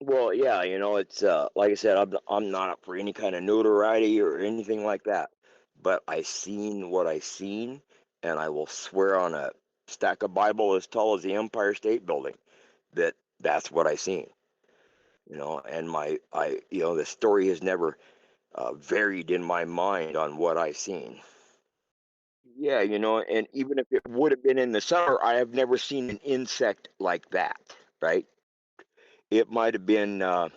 Well, yeah, it's like I said, I'm not up for any kind of notoriety or anything like that. But I seen what I seen, and I will swear on a stack of Bible as tall as the Empire State Building that that's what I seen. And the story has never varied in my mind on what I seen. Yeah, and even if it would have been in the summer, I have never seen an insect like that, right? It might have been, I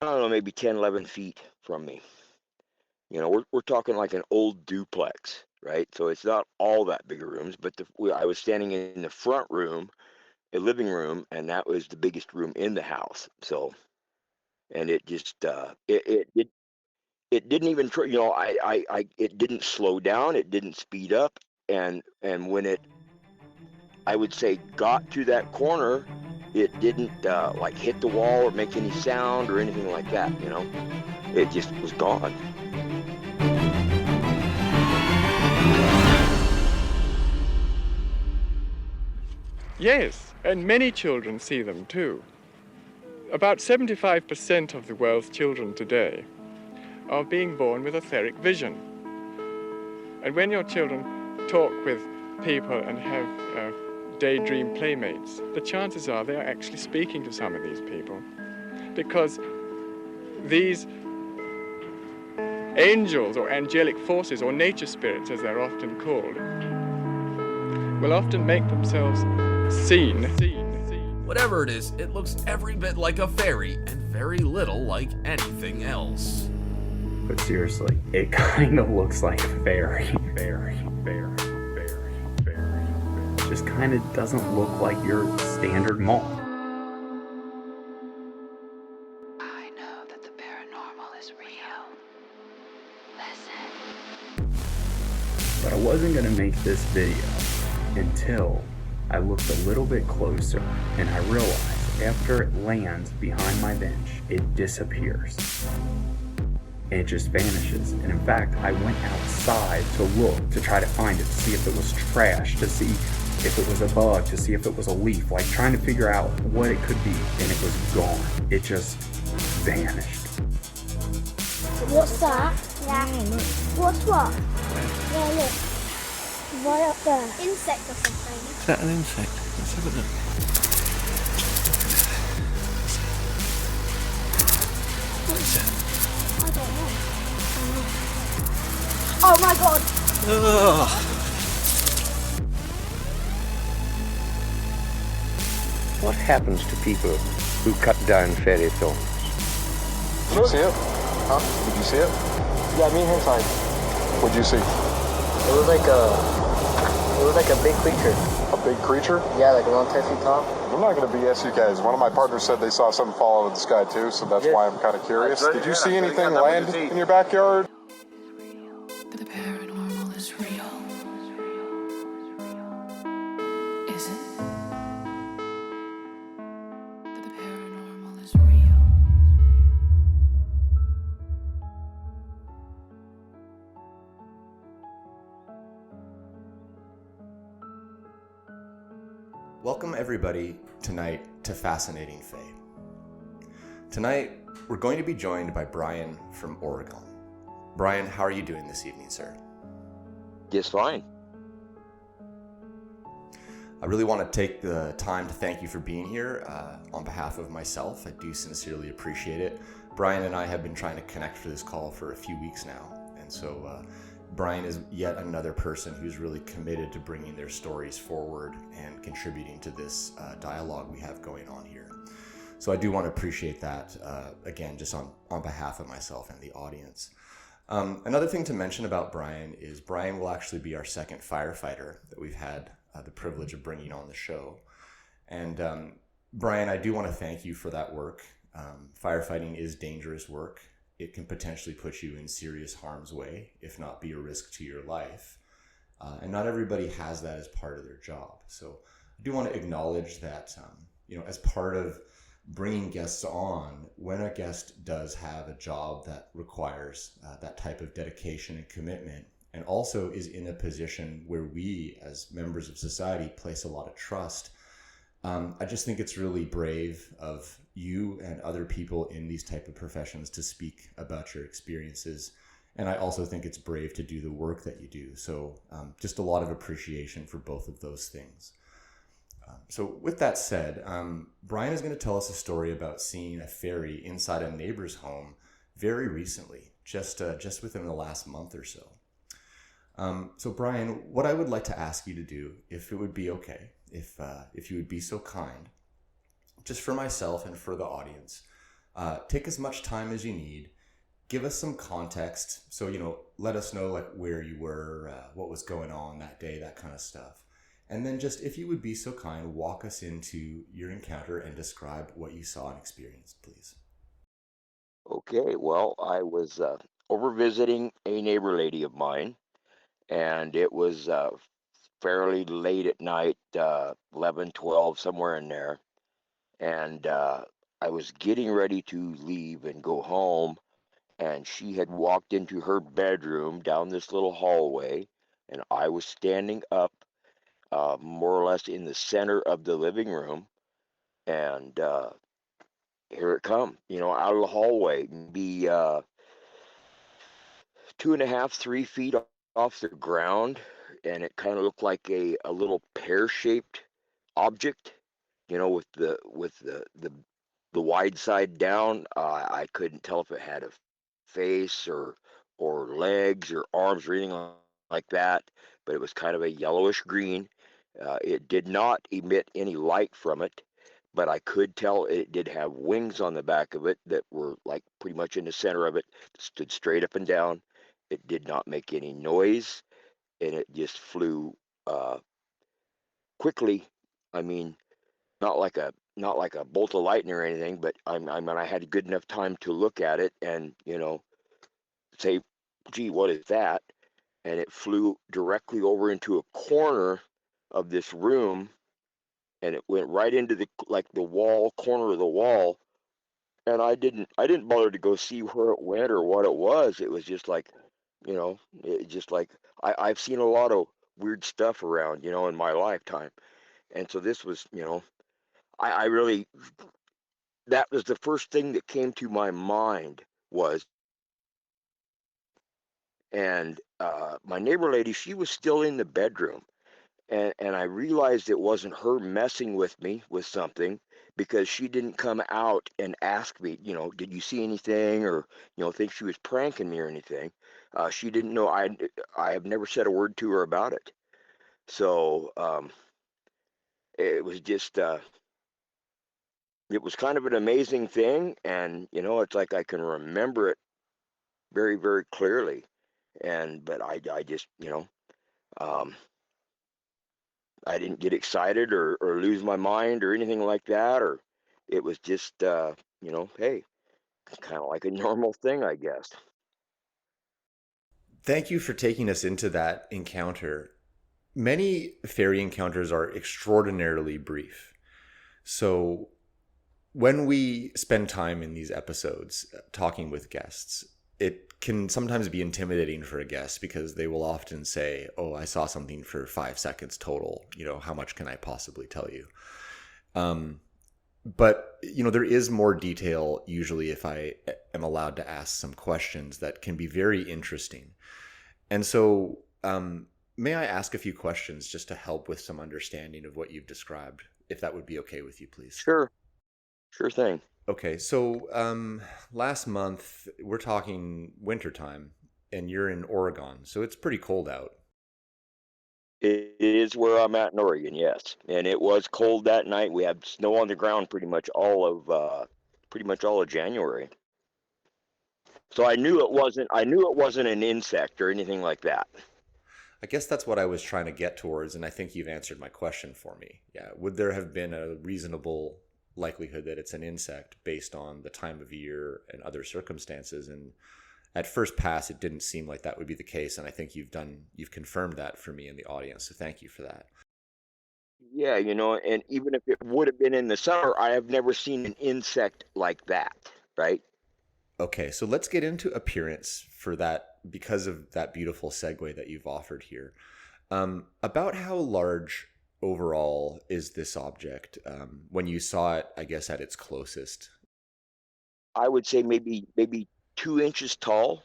don't know, maybe 10, 11 feet from me. We're talking like an old duplex, right? So it's not all that big of rooms, but I was standing in the front room, a living room, and that was the biggest room in the house. So, and it just, it didn't even, it didn't slow down, it didn't speed up, and when it I would say got to that corner, it didn't like hit the wall or make any sound or anything like that. It just was gone. Yes, and many children see them too. About 75% of the world's children today are being born with etheric vision. And when your children talk with people and have daydream playmates, the chances are they are actually speaking to some of these people. Because these angels or angelic forces, or nature spirits as they're often called, will often make themselves seen. Whatever it is, it looks every bit like a fairy and very little like anything else. But seriously, it kind of looks like a fairy. Just kind of doesn't look like your standard moth. I know that the paranormal is real. Listen. But I wasn't going to make this video until I looked a little bit closer and I realized after it lands behind my bench, it disappears. And it just vanishes. And in fact, I went outside to look, to try to find it, to see if it was trash, to see if it was a bug, to see if it was a leaf, like trying to figure out what it could be, and it was gone. It just vanished. What's that? Yeah. What's what? Yeah, look. Right up there. Insect or something. Is that an insect? Let's have a look. What is it? I don't know. Oh my god! Ugh. What happens to people who cut down fairy films? Did you see it? Huh? Did you see it? Yeah, me and him saw it. What'd you see? It was like a big creature. A big creature? Yeah, like around 10 feet tall. I'm not going to BS you guys. One of my partners said they saw something fall out of the sky too, so that's why I'm kind of curious. Did you see anything land in your backyard? The paranormal is real. Is it? The paranormal is real. Welcome everybody tonight to Fascinating Fae. Tonight, we're going to be joined by Brian from Oregon. Brian, how are you doing this evening, sir? Just fine. I really want to take the time to thank you for being here on behalf of myself. I do sincerely appreciate it. Brian and I have been trying to connect for this call for a few weeks now, and so Brian is yet another person who's really committed to bringing their stories forward and contributing to this dialogue we have going on here. So I do want to appreciate that, again, just on behalf of myself and the audience. Another thing to mention about Brian is Brian will actually be our second firefighter that we've had the privilege of bringing on the show. And Brian, I do want to thank you for that work. Firefighting is dangerous work. It can potentially put you in serious harm's way, if not be a risk to your life. And not everybody has that as part of their job. So I do want to acknowledge that, as part of bringing guests on, when a guest does have a job that requires that type of dedication and commitment, and also is in a position where we as members of society place a lot of trust, I just think it's really brave of you and other people in these type of professions to speak about your experiences. And I also think it's brave to do the work that you do. So just a lot of appreciation for both of those things. So with that said, Brian is going to tell us a story about seeing a fairy inside a neighbor's home very recently, just within the last month or so. So Brian, what I would like to ask you to do, if it would be okay, if you would be so kind, just for myself and for the audience, take as much time as you need. Give us some context. So, let us know like where you were, what was going on that day, that kind of stuff. And then just, if you would be so kind, walk us into your encounter and describe what you saw and experienced, please. Okay, well, I was over visiting a neighbor lady of mine, and it was fairly late at night, 11, 12, somewhere in there. And I was getting ready to leave and go home, and she had walked into her bedroom down this little hallway, and I was standing up more or less in the center of the living room, and here it come, out of the hallway, maybe 2.5, 3 feet off the ground, and it kind of looked like a little pear-shaped object, with the wide side down. I couldn't tell if it had a face or legs or arms or anything like that, but it was kind of a yellowish green. It did not emit any light from it, but I could tell it did have wings on the back of it that were like pretty much in the center of it, stood straight up and down. It did not make any noise, and it just flew quickly. I mean, not like a bolt of lightning or anything, but I had a good enough time to look at it and say, "Gee, what is that?" And it flew directly over into a corner of this room, and it went right into the wall corner of the wall. And I didn't bother to go see where it went or what it was. It was just like, it just like I've seen a lot of weird stuff around, in my lifetime, and so this was, I really, that was the first thing that came to my mind was, and my neighbor lady, she was still in the bedroom, and I realized it wasn't her messing with me with something because she didn't come out and ask me, did you see anything, or think she was pranking me or anything. She didn't know. I have never said a word to her about it, so it was just. It was kind of an amazing thing, and it's like I can remember it very, very clearly. But I just, um, I didn't get excited or lose my mind or anything like that, or it was just, hey, kind of like a normal thing, I guess. Thank you for taking us into that encounter. Many fairy encounters are extraordinarily brief. So when we spend time in these episodes talking with guests, it can sometimes be intimidating for a guest because they will often say, "Oh, I saw something for 5 seconds total. How much can I possibly tell you?" But there is more detail usually if I am allowed to ask some questions that can be very interesting. And so, may I ask a few questions just to help with some understanding of what you've described, if that would be okay with you, please? Sure thing. Okay, so last month, we're talking wintertime, and you're in Oregon, so it's pretty cold out. It is where I'm at in Oregon, yes, and it was cold that night. We had snow on the ground pretty much all of January. So I knew it wasn't. I knew it wasn't an insect or anything like that. I guess that's what I was trying to get towards, and I think you've answered my question for me. Yeah, would there have been a reasonable likelihood that it's an insect based on the time of year and other circumstances? And at first pass, it didn't seem like that would be the case, and I think you've confirmed that for me in the audience. So thank you for that. Yeah, and even if it would have been in the summer, I have never seen an insect like that, right? Okay, so let's get into appearance for that because of that beautiful segue that you've offered here. About how large overall is this object when you saw it, I guess, at its closest? I would say maybe 2 inches tall.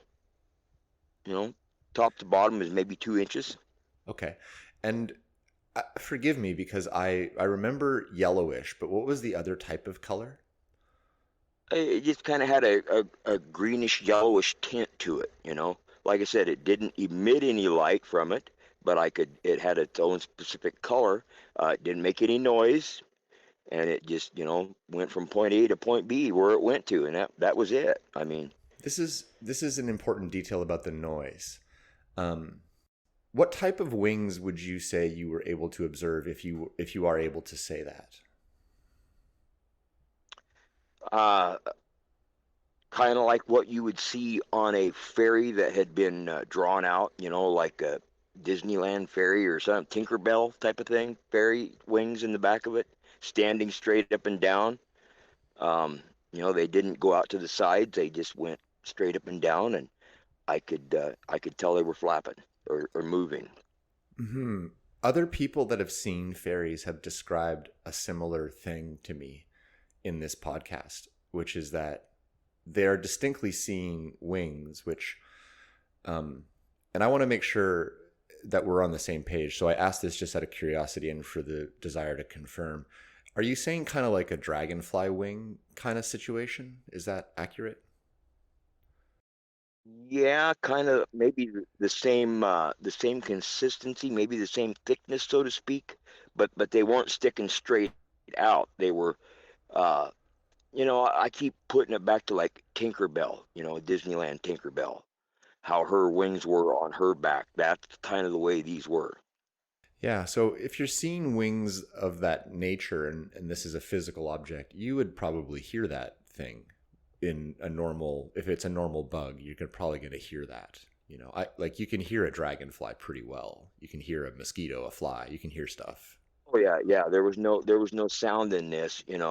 You know, top to bottom is maybe 2 inches. Okay. And forgive me because I remember yellowish, but what was the other type of color? It just kind of had a greenish yellowish tint to it. Like I said, it didn't emit any light from it, but it had its own specific color. It didn't make any noise, and it just went from point A to point B where it went to, and that was it. I mean, This is an important detail about the noise. What type of wings would you say you were able to observe, if you are able to say that? Kind of like what you would see on a ferry that had been drawn out, like a Disneyland ferry or some Tinkerbell type of thing. Ferry wings in the back of it, standing straight up and down. They didn't go out to the sides; they just went straight up and down, and I could tell they were flapping or moving. Hmm. Other people that have seen fairies have described a similar thing to me in this podcast, which is that they're distinctly seeing wings, which, and I want to make sure that we're on the same page. So I asked this just out of curiosity and for the desire to confirm. Are you saying kind of like a dragonfly wing kind of situation? Is that accurate? Yeah, kind of maybe the same consistency, maybe the same thickness, so to speak, but they weren't sticking straight out. They were, uh, I keep putting it back to like Tinkerbell, Disneyland Tinkerbell, how her wings were on her back. That's kind of the way these were. Yeah, so if you're seeing wings of that nature and this is a physical object, you would probably hear that thing in a normal, if it's a normal bug, you're probably going to hear that. You can hear a dragonfly pretty well. You can hear a mosquito, a fly, you can hear stuff. Oh yeah, yeah. There was no sound in this, and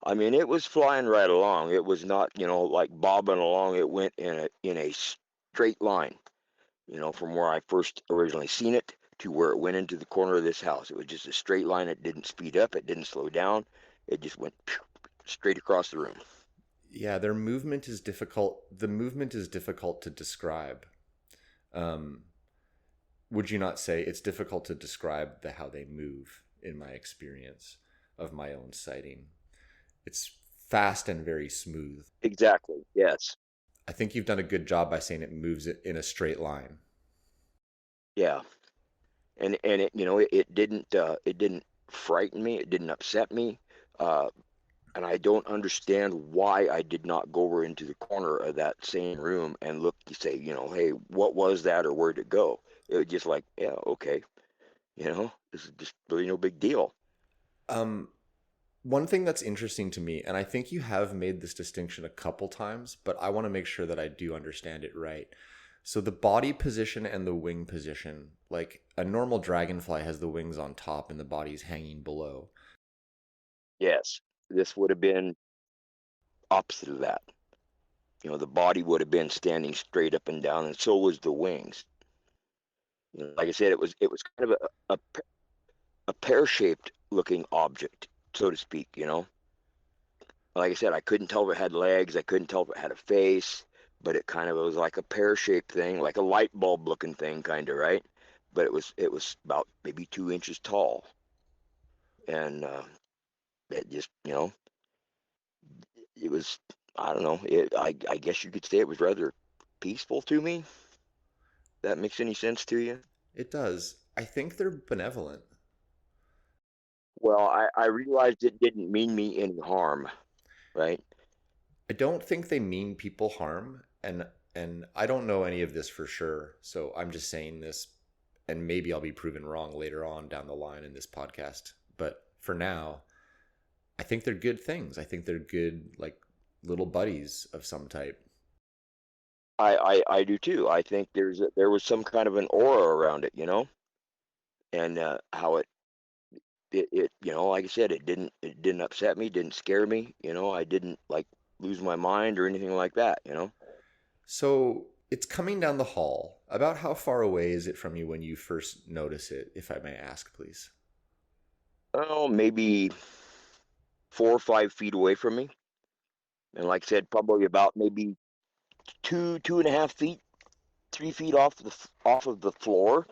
I mean, it was flying right along. It was not, like bobbing along. It went in a straight line, from where I first originally seen it to where it went into the corner of this house. It was just a straight line. It didn't speed up. It didn't slow down. It just went straight across the room. Yeah, their movement is difficult. The movement is difficult to describe. Um, would you not say it's difficult to describe how they move in my experience of my own sighting? It's fast and very smooth. Exactly. Yes. I think you've done a good job by saying it moves it in a straight line. Yeah. And it didn't frighten me. It didn't upset me. Uh, and I don't understand why I did not go over into the corner of that same room and look to say, hey, what was that or where'd it go? It was just like, yeah, okay, this is just really no big deal. Um, One thing that's interesting to me, and I think you have made this distinction a couple times, but I want to make sure that I do understand it right. So the body position and the wing position, like a normal dragonfly has the wings on top and the body's hanging below. Yes, this would have been opposite of that. The body would have been standing straight up and down, and so was the wings. Like I said, it was kind of a pear-shaped looking object, so to speak. Like I said, I couldn't tell if it had legs. I couldn't tell if it had a face, but it kind of was like a pear-shaped thing, like a light bulb looking thing, kind of, right? But it was about maybe 2 inches tall, and it just, it was, I don't know. I guess you could say it was rather peaceful to me. That makes any sense to you? It does. I think they're benevolent. Well, I realized it didn't mean me any harm, right? I don't think they mean people harm, and I don't know any of this for sure. So I'm just saying this, and maybe I'll be proven wrong later on down the line in this podcast. But for now, I think they're good things. I think they're good, like little buddies of some type. I do too. I think there was some kind of an aura around it, and how like I said, it didn't upset me, didn't scare me, I didn't like lose my mind or anything like that. So it's coming down the hall. About how far away is it from you when you first notice it, if I may ask, please? Oh, maybe 4 or 5 feet away from me. And like I said, probably about maybe 2.5 feet, 3 feet off of the floor.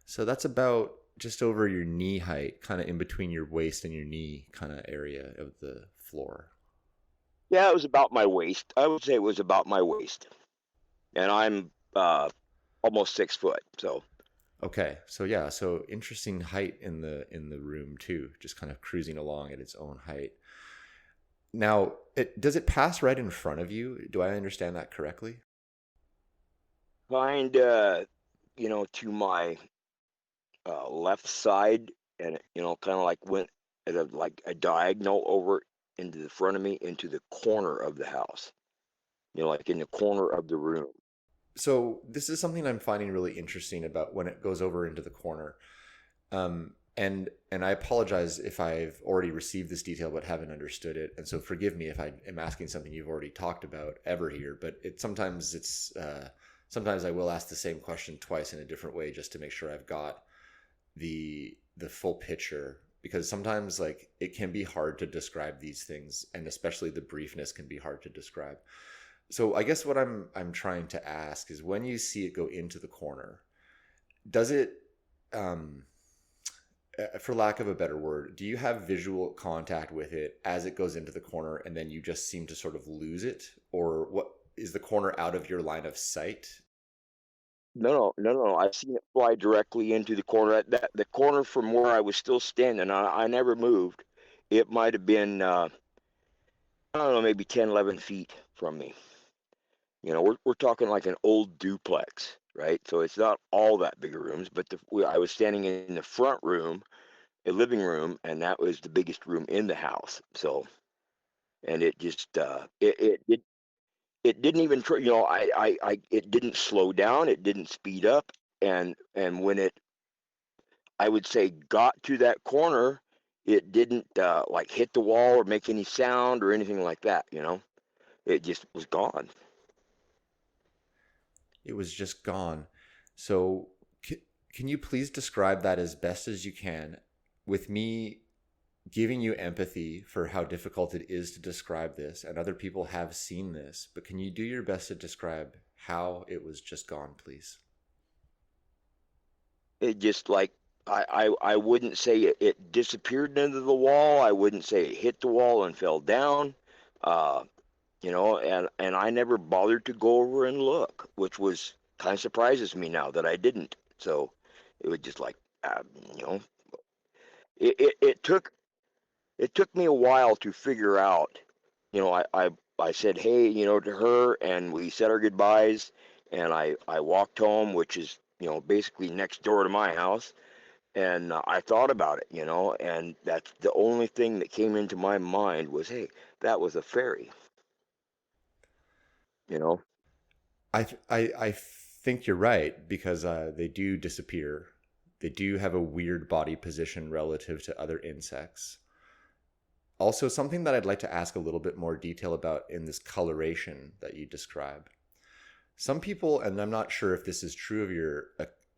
So that's about just over your knee height, kind of in between your waist and your knee kind of area of the floor. Yeah, it was about my waist. I would say it was about my waist. And I'm almost 6 foot. So Okay, so yeah, so interesting height in the room too, just kind of cruising along at its own height. Now, does it pass right in front of you? Do I understand that correctly? kind to my left side, and kind of like went at like a diagonal over into the front of me into the corner of the house. Like in the corner of the room. So this is something I'm finding really interesting about when it goes over into the corner. And I apologize if I've already received this detail but haven't understood it. And so forgive me if I am asking something you've already talked about ever here. But sometimes I will ask the same question twice in a different way just to make sure I've got the full picture, because sometimes like it can be hard to describe these things, and especially the briefness can be hard to describe. So I guess what I'm trying to ask is, when you see it go into the corner, does it, for lack of a better word, do you have visual contact with it as it goes into the corner, and then you just seem to sort of lose it, or what, is the corner out of your line of sight? No. I've seen it fly directly into the corner. The corner from where I was still standing. I never moved. It might have been I don't know, maybe 10, 11 feet from me. We're talking like an old duplex, right? So it's not all that big of rooms, but I was standing in the front room, a living room, and that was the biggest room in the house. So, and it just it didn't even it didn't slow down, it didn't speed up, and when it, I would say, got to that corner, it didn't like hit the wall or make any sound or anything like that. It just was gone. It was just gone. So can you please describe that as best as you can, with me giving you empathy for how difficult it is to describe this, and other people have seen this, but can you do your best to describe how it was just gone, please? It just like I wouldn't say it disappeared into the wall. I wouldn't say it hit the wall and fell down. Uh, and I never bothered to go over and look, which was kind of surprises me now that I didn't. So it was just like, you know, it, it, it took it took me a while to figure out. I said, hey, to her, and we said our goodbyes, and I walked home, which is basically next door to my house, and I thought about it, and that's the only thing that came into my mind was, hey, that was a fairy, you know. I think you're right, because they do disappear. They do have a weird body position relative to other insects. Also, something that I'd like to ask a little bit more detail about in this coloration that you describe. Some people, and I'm not sure if this is true of your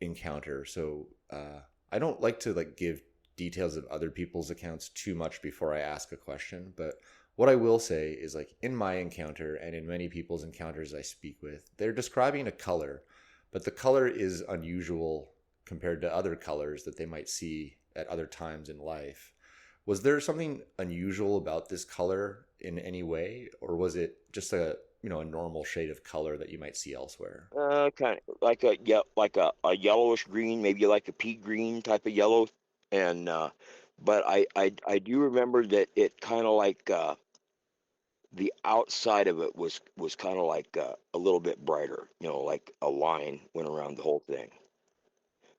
encounter, so I don't like to give details of other people's accounts too much before I ask a question, but what I will say is, in my encounter and in many people's encounters I speak with, they're describing a color, but the color is unusual compared to other colors that they might see at other times in life. Was there something unusual about this color in any way, or was it just a normal shade of color that you might see elsewhere? Kind of like a yellowish green, maybe like a pea green type of yellow, and but I do remember that it kind of like the outside of it was kind of like a little bit brighter, like a line went around the whole thing.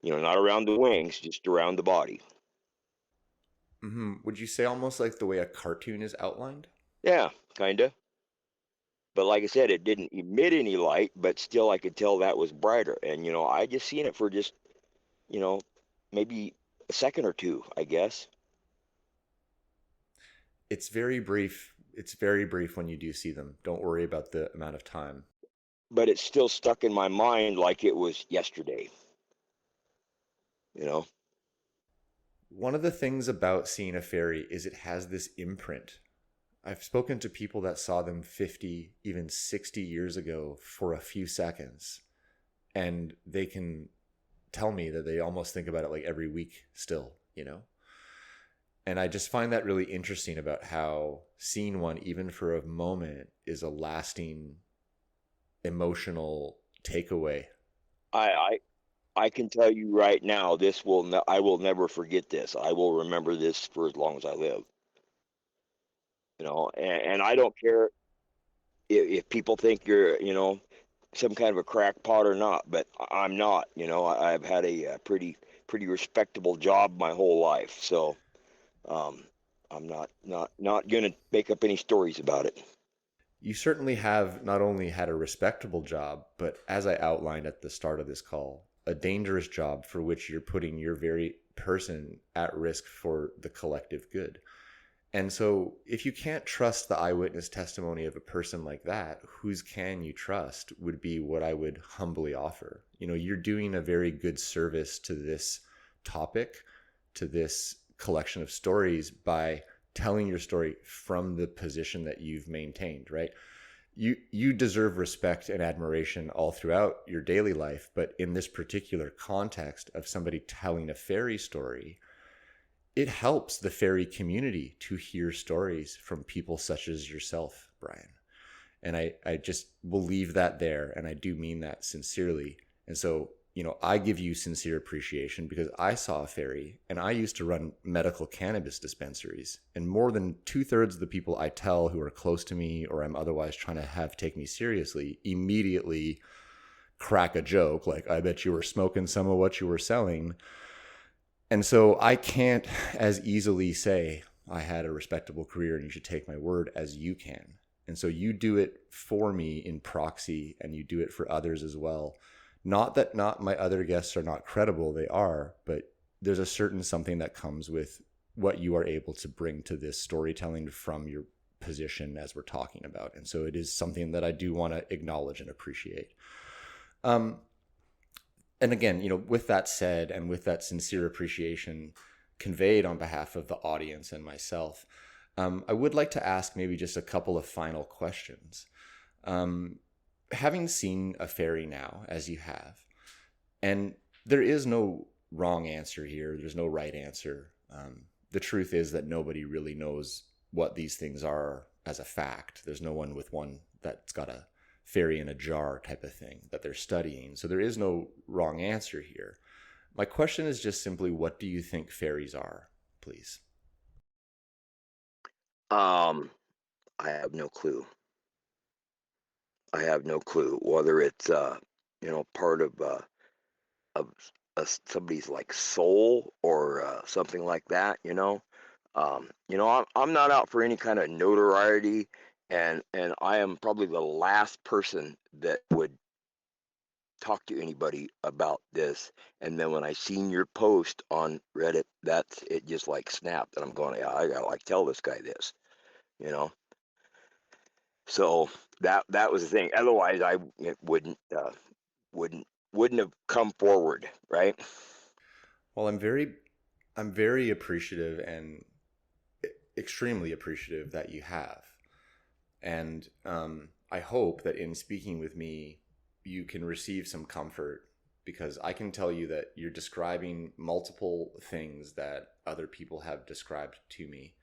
Not around the wings, just around the body. Would you say almost like the way a cartoon is outlined? Yeah, kind of. But like I said, it didn't emit any light, but still I could tell that was brighter. And I just seen it for just, you know, maybe a second or two, I guess. It's very brief. It's very brief when you do see them. Don't worry about the amount of time. but it's still stuck in my mind like it was yesterday. You know. One of the things about seeing a fairy is it has this imprint. I've spoken to people that saw them 50, even 60 years ago for a few seconds, and they can tell me that they almost think about it like every week still, you know? And I just find that really interesting about how seeing one, even for a moment, is a lasting emotional takeaway. I can tell you right now, I will never forget this. I will remember this for as long as I live. You know, and I don't care if people think you're, you know, some kind of a crackpot or not, but I'm not. You know, I've had a pretty respectable job my whole life, so um, I'm not gonna make up any stories about it. You certainly have not only had a respectable job, but as I outlined at the start of this call, a dangerous job for which you're putting your very person at risk for the collective good. And so if you can't trust the eyewitness testimony of a person like that, whose can you trust would be what I would humbly offer. You know, you're doing a very good service to this topic, to this collection of stories by telling your story from the position that you've maintained, right? You deserve respect and admiration all throughout your daily life, but in this particular context of somebody telling a fairy story, it helps the fairy community to hear stories from people such as yourself, Brian. And I just will leave that there, and I do mean that sincerely. And so, you know, I give you sincere appreciation because I saw a fairy, and I used to run medical cannabis dispensaries. And more than 2/3 of the people I tell who are close to me or I'm otherwise trying to have take me seriously immediately crack a joke like, I bet you were smoking some of what you were selling. And so I can't as easily say I had a respectable career and you should take my word as you can. And so you do it for me in proxy, and you do it for others as well. Not that not my other guests are not credible, they are, but there's a certain something that comes with what you are able to bring to this storytelling from your position as we're talking about. And so it is something that I do want to acknowledge and appreciate. And again, you know, with that said, and with that sincere appreciation conveyed on behalf of the audience and myself, I would like to ask maybe just a couple of final questions. Having seen a fairy now, as you have, and there is no wrong answer here, there's no right answer. The truth is that nobody really knows what these things are as a fact. There's no one with one that's got a fairy in a jar type of thing that they're studying. So there is no wrong answer here. My question is just simply, what do you think fairies are, please? I have no clue. I have no clue whether it's you know, part of somebody's like soul or something like that. You know, I'm not out for any kind of notoriety, and I am probably the last person that would talk to anybody about this. And then when I seen your post on Reddit, that's it, just like snapped, and I'm going, yeah, I gotta like tell this guy this, you know. So that was the thing. Otherwise, I wouldn't wouldn't have come forward, right? Well, I'm very appreciative and extremely appreciative that you have. And I hope that in speaking with me, you can receive some comfort, because I can tell you that you're describing multiple things that other people have described to me.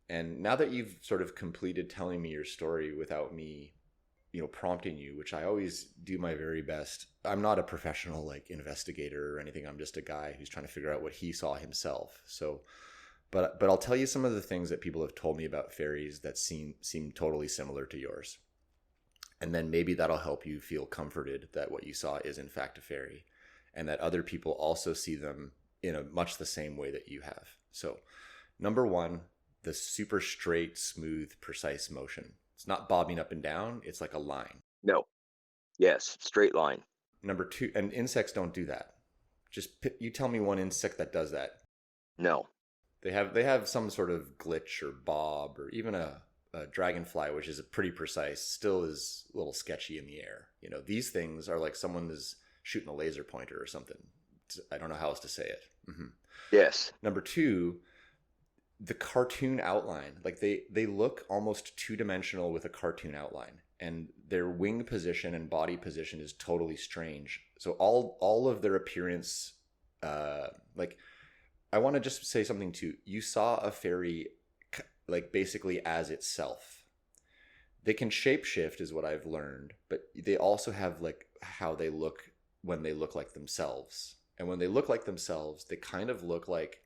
And now that you've sort of completed telling me your story without me, you know, prompting you, which I always do my very best. I'm not a professional like investigator or anything. I'm just a guy who's trying to figure out what he saw himself. So, but I'll tell you some of the things that people have told me about fairies that seem totally similar to yours. And then maybe that'll help you feel comforted that what you saw is in fact a fairy, and that other people also see them in a much the same way that you have. So, number one, the super straight, smooth, precise motion. It's not bobbing up and down. It's like a line. No. Yes, straight line. Number two, and insects don't do that. Just you tell me one insect that does that. No. They have some sort of glitch or bob or even a dragonfly, which is pretty precise, still is a little sketchy in the air. You know, these things are like someone is shooting a laser pointer or something. I don't know how else to say it. Mm-hmm. Yes. Number two, the cartoon outline, like they look almost two-dimensional with a cartoon outline, and their wing position and body position is totally strange. So all of their appearance, like, I want to just say something too. You saw a fairy like basically as itself. They can shapeshift is what I've learned, but they also have like how they look when they look like themselves. And when they look like themselves, they kind of look like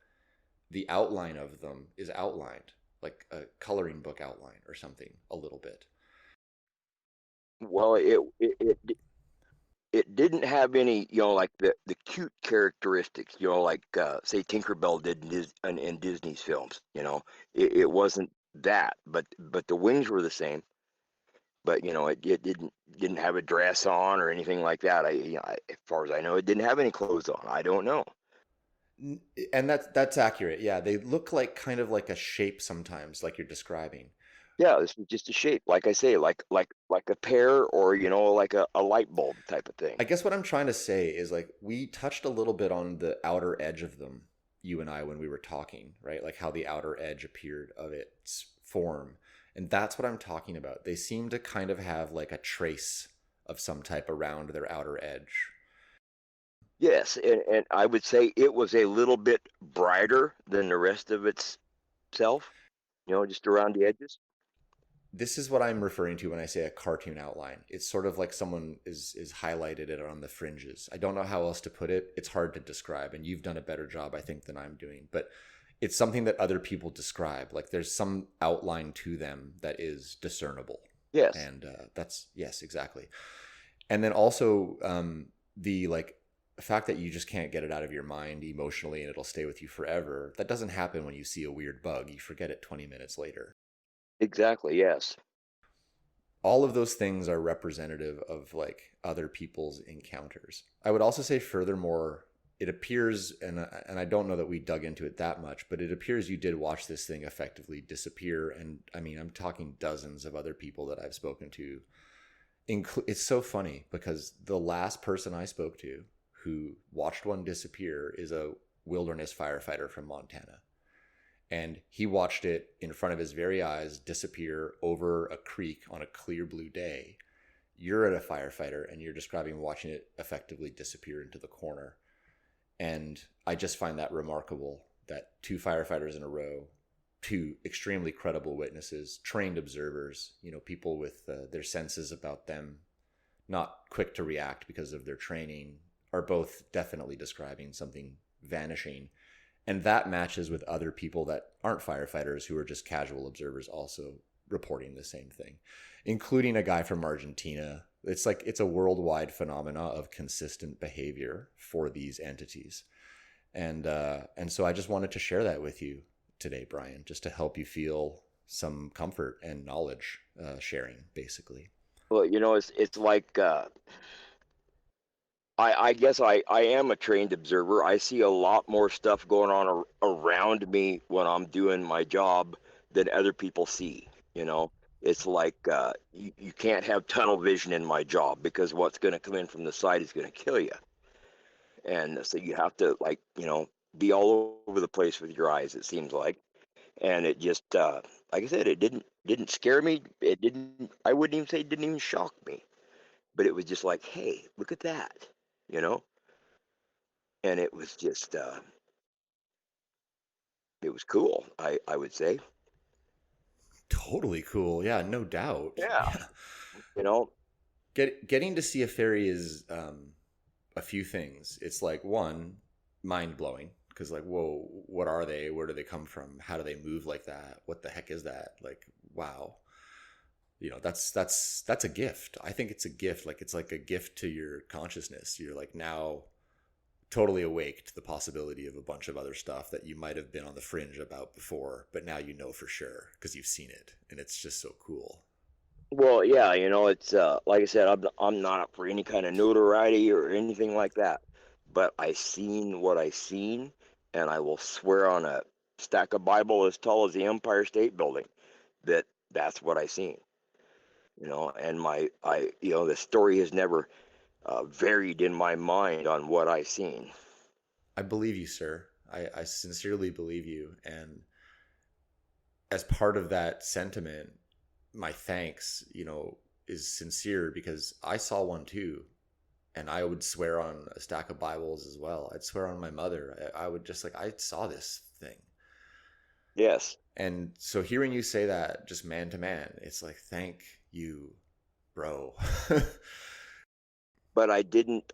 the outline of them is outlined, like a coloring book outline or something, a little bit. Well, it didn't have any, like the cute characteristics, like say Tinkerbell did in Disney's films. It wasn't that, but the wings were the same. But it didn't have a dress on or anything like that. As far as I know, it didn't have any clothes on. I don't know. And that's accurate. Yeah, they look like kind of like a shape sometimes, like you're describing. Yeah, this was just a shape, like I say, like a pear, or like a light bulb type of thing. I guess what I'm trying to say is, like, we touched a little bit on the outer edge of them, you and I, when we were talking, right? Like how the outer edge appeared of its form. And that's what I'm talking about. They seem to kind of have like a trace of some type around their outer edge. Yes, and I would say it was a little bit brighter than the rest of itself, just around the edges. This is what I'm referring to when I say a cartoon outline. It's sort of like someone is highlighted it on the fringes. I don't know how else to put it. It's hard to describe, and you've done a better job, I think, than I'm doing. But it's something that other people describe. Like there's some outline to them that is discernible. Yes. And yes, exactly. And then also the fact that you just can't get it out of your mind emotionally and it'll stay with you forever. That doesn't happen when you see a weird bug. You forget it 20 minutes later. Exactly, yes. All of those things are representative of like other people's encounters. I would also say furthermore, it appears, and I don't know that we dug into it that much, but it appears you did watch this thing effectively disappear. And I mean, I'm talking dozens of other people that I've spoken to. It's so funny because the last person I spoke to who watched one disappear is a wilderness firefighter from Montana. And he watched it in front of his very eyes disappear over a creek on a clear blue day. You're at a firefighter and you're describing watching it effectively disappear into the corner. And I just find that remarkable that two firefighters in a row, two extremely credible witnesses, trained observers, people with their senses about them, not quick to react because of their training, are both definitely describing something vanishing. And that matches with other people that aren't firefighters who are just casual observers also reporting the same thing, including a guy from Argentina. It's like it's a worldwide phenomena of consistent behavior for these entities. And so I just wanted to share that with you today, Brian, just to help you feel some comfort and knowledge sharing, basically. Well, it's like I guess I am a trained observer. I see a lot more stuff going on around me when I'm doing my job than other people see. It's like you can't have tunnel vision in my job because what's going to come in from the side is going to kill you. And so you have to be all over the place with your eyes, it seems like. And it just like I said, it didn't scare me. I wouldn't even say it didn't even shock me. But it was just like, hey, look at that, and it was just it was cool, I would say. Totally cool. Yeah, no doubt. Yeah. Getting to see a fairy is a few things. It's like, one, mind-blowing, because like, whoa, what are they? Where do they come from? How do they move like that? What the heck is that? Like, wow. That's a gift. I think it's a gift. Like, it's like a gift to your consciousness. You're like now totally awake to the possibility of a bunch of other stuff that you might have been on the fringe about before, but now you know for sure because you've seen it, and it's just so cool. Well, yeah, it's like I said, I'm not up for any kind of notoriety or anything like that, but I seen what I seen, and I will swear on a stack of Bible as tall as the Empire State Building that that's what I seen. And the story has never varied in my mind on what I seen. I believe you, sir. I sincerely believe you. And as part of that sentiment, my thanks, is sincere because I saw one too. And I would swear on a stack of Bibles as well. I'd swear on my mother. I would just I saw this thing. Yes. And so hearing you say that just man to man, it's like, thank you, bro. But I didn't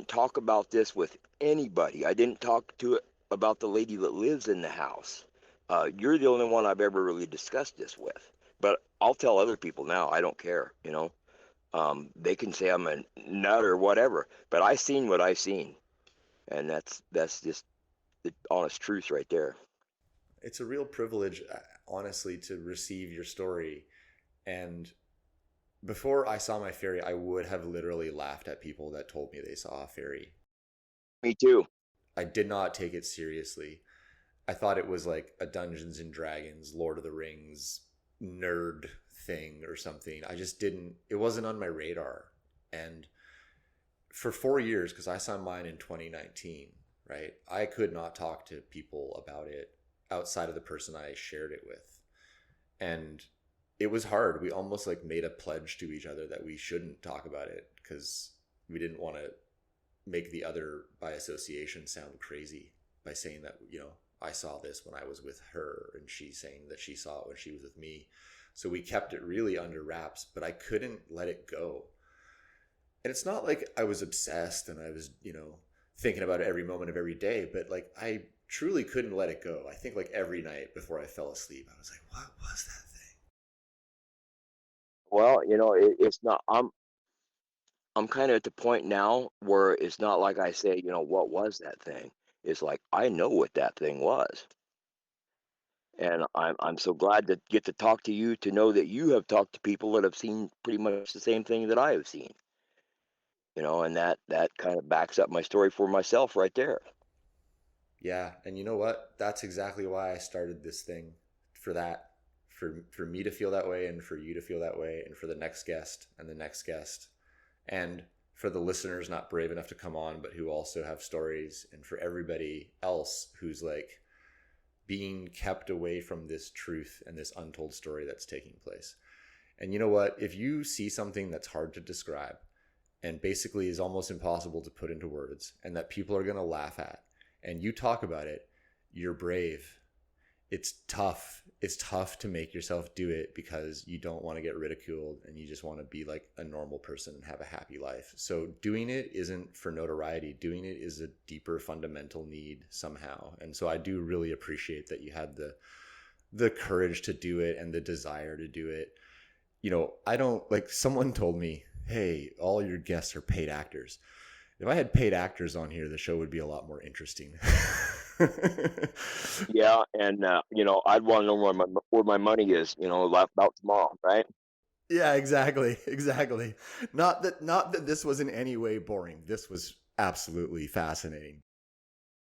talk about this with anybody. I didn't talk to it about the lady that lives in the house. You're the only one I've ever really discussed this with. But I'll tell other people now. I don't care. They can say I'm a nut or whatever, but I seen what I seen, and that's just the honest truth right there. It's a real privilege, honestly, to receive your story. And before I saw my fairy, I would have literally laughed at people that told me they saw a fairy. Me too. I did not take it seriously. I thought it was like a Dungeons and Dragons, Lord of the Rings nerd thing or something. I just didn't, it wasn't on my radar. And for 4 years, because I saw mine in 2019, right? I could not talk to people about it outside of the person I shared it with. And it was hard. We almost made a pledge to each other that we shouldn't talk about it because we didn't want to make the other by association sound crazy by saying that, I saw this when I was with her and she's saying that she saw it when she was with me. So we kept it really under wraps, but I couldn't let it go. And it's not like I was obsessed and I was, thinking about it every moment of every day, but I truly couldn't let it go. I think every night before I fell asleep, I was like, what was that thing? Well, it's not. I'm kind of at the point now where it's not like I say, what was that thing? It's like I know what that thing was. And I'm so glad to get to talk to you, to know that you have talked to people that have seen pretty much the same thing that I have seen. And that kind of backs up my story for myself right there. Yeah, and you know what? That's exactly why I started this thing, for that, for me to feel that way and for you to feel that way and for the next guest and the next guest. And for the listeners not brave enough to come on but who also have stories, and for everybody else who's being kept away from this truth and this untold story that's taking place. And you know what? If you see something that's hard to describe and basically is almost impossible to put into words and that people are going to laugh at, and you talk about it, you're brave. It's tough. It's tough to make yourself do it because you don't want to get ridiculed and you just want to be a normal person and have a happy life. So doing it isn't for notoriety. Doing it is a deeper fundamental need somehow. And so I do really appreciate that you had the courage to do it and the desire to do it. I don't, someone told me, hey, all your guests are paid actors. If I had paid actors on here, the show would be a lot more interesting. Yeah, and I'd want to know where my money is. About tomorrow, right? Yeah, exactly. Not that this was in any way boring. This was absolutely fascinating.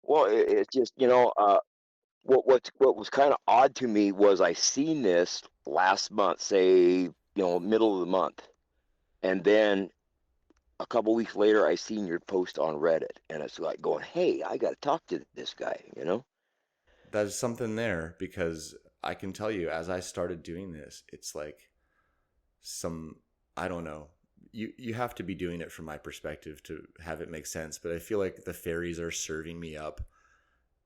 Well, it's just what was kind of odd to me was I seen this last month, say middle of the month, and then a couple weeks later I seen your post on Reddit, and it's like going, hey, I got to talk to this guy. There's something there because I can tell you, as I started doing this, it's I don't know. You have to be doing it from my perspective to have it make sense, but I feel like the fairies are serving me up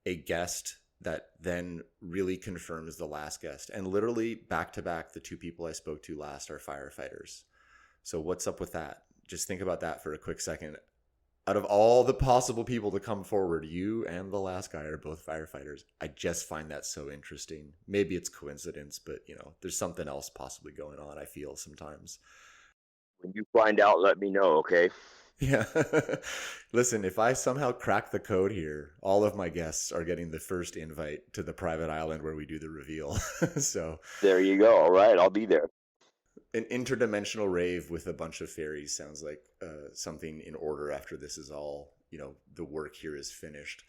a guest that then really confirms the last guest. And literally back to back, the two people I spoke to last are firefighters. So what's up with that? Just think about that for a quick second. Out of all the possible people to come forward, you and the last guy are both firefighters. I just find that so interesting. Maybe it's coincidence, but there's something else possibly going on, I feel sometimes. When you find out, let me know, okay? Yeah. Listen, if I somehow crack the code here, all of my guests are getting the first invite to the private island where we do the reveal. So there you go. All right, I'll be there. An interdimensional rave with a bunch of fairies sounds like something in order after this is all, the work here is finished.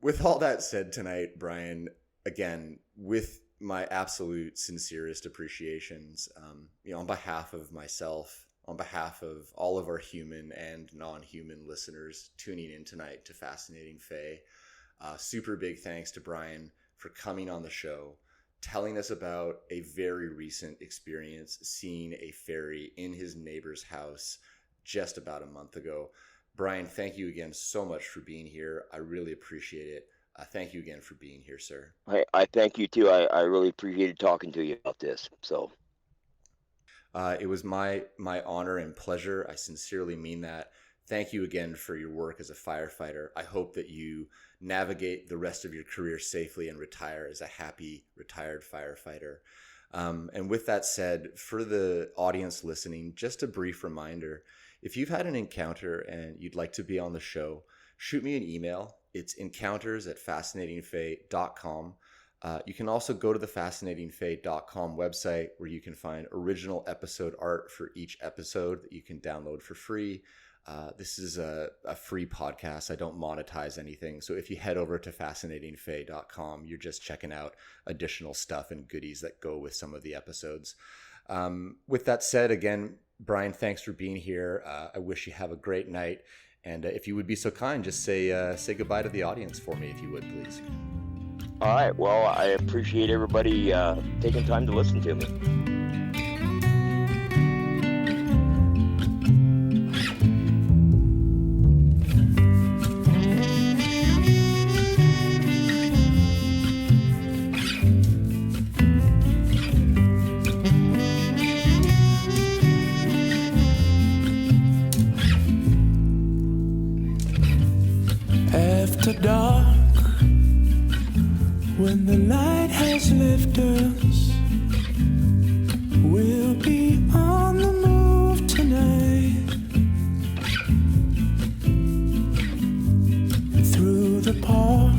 With all that said tonight, Brian, again, with my absolute sincerest appreciations, on behalf of myself, on behalf of all of our human and non-human listeners tuning in tonight to Fascinating Fae. Super big thanks to Brian for coming on the show, telling us about a very recent experience seeing a fairy in his neighbor's house just about a month ago. Brian, thank you again so much for being here. I really appreciate it. Thank you again for being here, sir. I thank you too. I really appreciated talking to you about this. So it was my honor and pleasure. I sincerely mean that. Thank you again for your work as a firefighter. I hope that you navigate the rest of your career safely and retire as a happy retired firefighter. And with that said, for the audience listening, just a brief reminder, if you've had an encounter and you'd like to be on the show, shoot me an email. It's encounters@fascinatingfae.com. You can also go to the fascinatingfae.com website where you can find original episode art for each episode that you can download for free. This is a free podcast. I don't monetize anything. So if you head over to fascinatingfae.com, you're just checking out additional stuff and goodies that go with some of the episodes. With that said, again, Brian, thanks for being here. I wish you have a great night. And if you would be so kind, just say goodbye to the audience for me, if you would, please. all right. Well, I appreciate everybody taking time to listen to me. After dark, when the light has left us, we'll be on the move tonight. Through the park,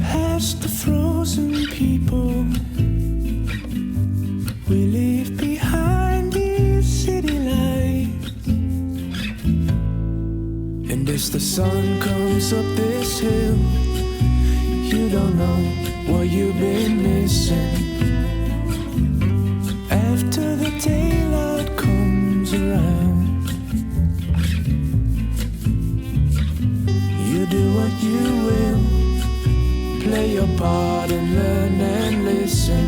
past the frozen people, we leave behind these city lights. And as the sun comes up this hill, you don't know what you've been missing. After the daylight comes around, you do what you will, play your part and learn and listen,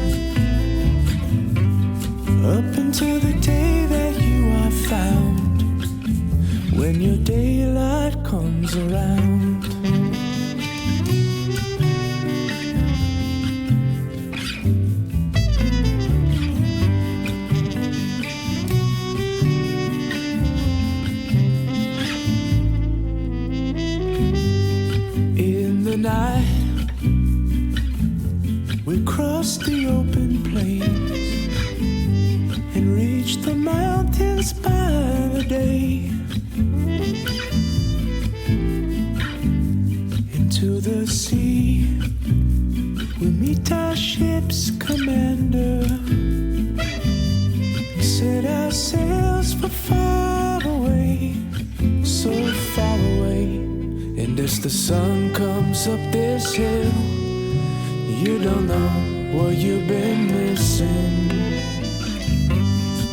up until the day that you are found, when your daylight comes around. In the night, we cross the open plains and reach the mountains by the day. Into the sea, we meet our ship's commander, set our sails for far away, so far away. And as the sun comes up this hill, you don't know what you've been missing.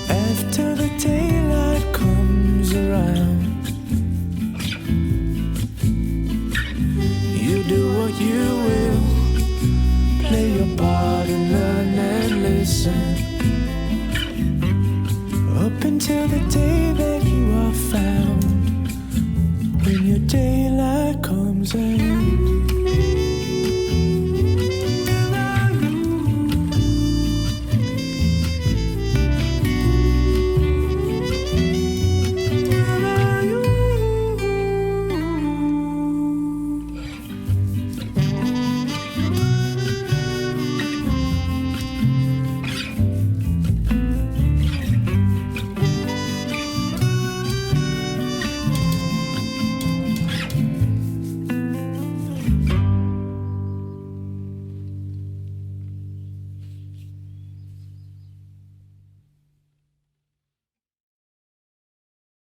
After the daylight comes around, you do what you will, play your part and learn and listen, up until the day that you are found, when your daylight comes in.